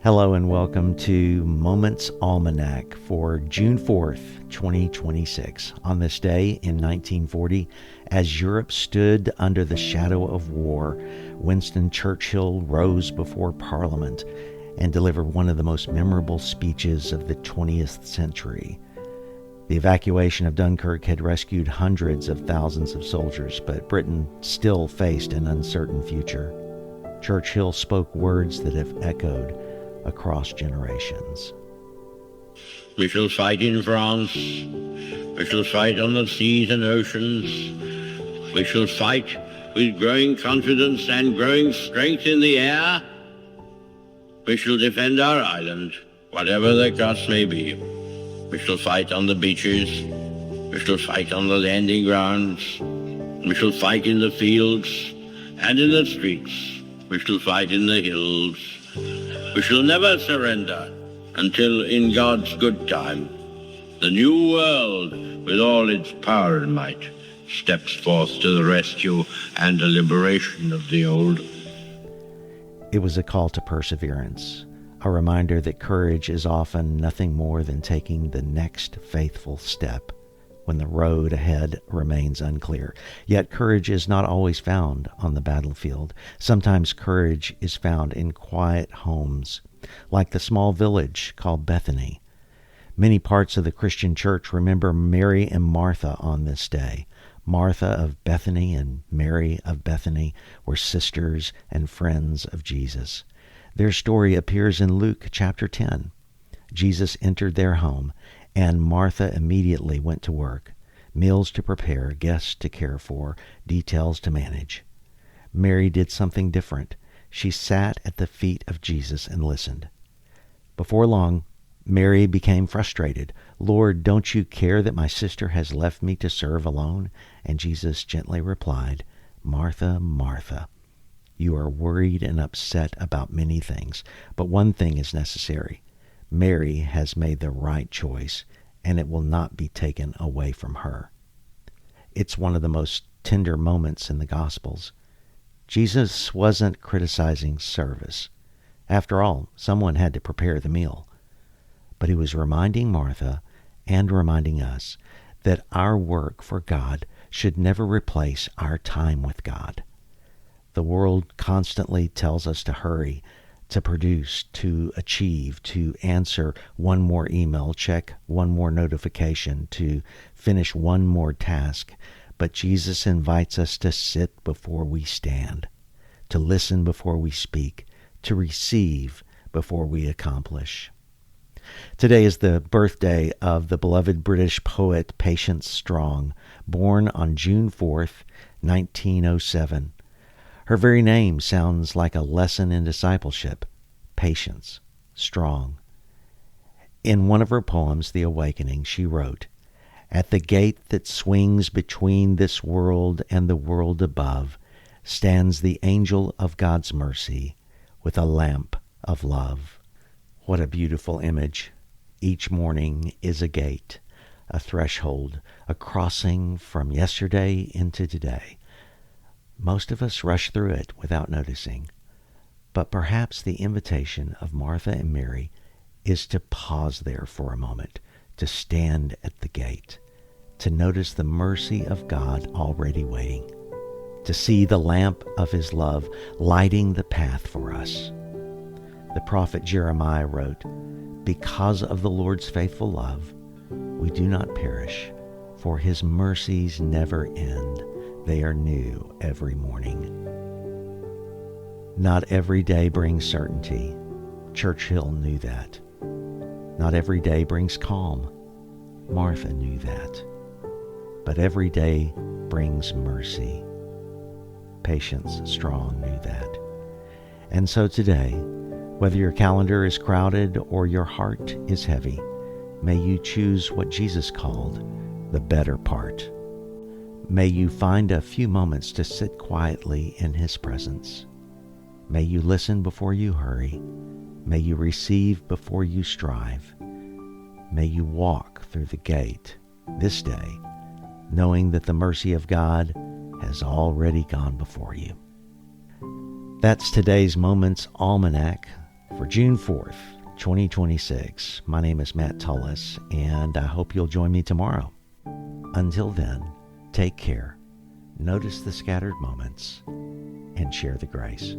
Hello and welcome to Moments Almanac for June 4th, 2026. On this day in 1940, as Europe stood under the shadow of war, Winston Churchill rose before Parliament and delivered one of the most memorable speeches of the 20th century. The evacuation of Dunkirk had rescued hundreds of thousands of soldiers, but Britain still faced an uncertain future. Churchill spoke words that have echoed across generations. We shall fight in France. We shall fight on the seas and oceans. We shall fight with growing confidence and growing strength in the air. We shall defend our island, whatever the cost may be. We shall fight on the beaches. We shall fight on the landing grounds. We shall fight in the fields and in the streets. We shall fight in the hills. We shall never surrender until, in God's good time, the new world, with all its power and might, steps forth to the rescue and the liberation of the old. It was a call to perseverance, a reminder that courage is often nothing more than taking the next faithful step when the road ahead remains unclear. Yet courage is not always found on the battlefield. Sometimes courage is found in quiet homes, like the small village called Bethany. Many parts of the Christian church remember Mary and Martha on this day. Martha of Bethany and Mary of Bethany were sisters and friends of Jesus. Their story appears in Luke chapter 10. Jesus entered their home, and Martha immediately went to work, meals to prepare, guests to care for, details to manage. Mary did something different. She sat at the feet of Jesus and listened. Before long, Mary became frustrated. "Lord, don't you care that my sister has left me to serve alone?" And Jesus gently replied, "Martha, Martha, you are worried and upset about many things, but one thing is necessary. Mary has made the right choice, and it will not be taken away from her." It's one of the most tender moments in the Gospels. Jesus wasn't criticizing service. After all, someone had to prepare the meal. But he was reminding Martha and reminding us that our work for God should never replace our time with God. The world constantly tells us to hurry, to produce, to achieve, to answer one more email, check one more notification, to finish one more task. But Jesus invites us to sit before we stand, to listen before we speak, to receive before we accomplish. Today is the birthday of the beloved British poet Patience Strong, born on June 4th, 1907. Her very name sounds like a lesson in discipleship. Patience, strong. In one of her poems, The Awakening, she wrote, "At the gate that swings between this world and the world above stands the angel of God's mercy with a lamp of love." What a beautiful image. Each morning is a gate, a threshold, a crossing from yesterday into today. Most of us rush through it without noticing. But perhaps the invitation of Martha and Mary is to pause there for a moment, to stand at the gate, to notice the mercy of God already waiting, to see the lamp of his love lighting the path for us. The prophet Jeremiah wrote, "Because of the Lord's faithful love, we do not perish, for his mercies never end. They are new every morning." Not every day brings certainty. Churchill knew that. Not every day brings calm. Martha knew that. But every day brings mercy. Patience Strong knew that. And so today, whether your calendar is crowded or your heart is heavy, may you choose what Jesus called the better part. May you find a few moments to sit quietly in his presence. May you listen before you hurry. May you receive before you strive. May you walk through the gate this day, knowing that the mercy of God has already gone before you. That's today's Moments Almanac. for June 4th, 2026. My name is Matt Tullis, and I hope you'll join me tomorrow. Until then, take care, notice the scattered moments, and share the grace.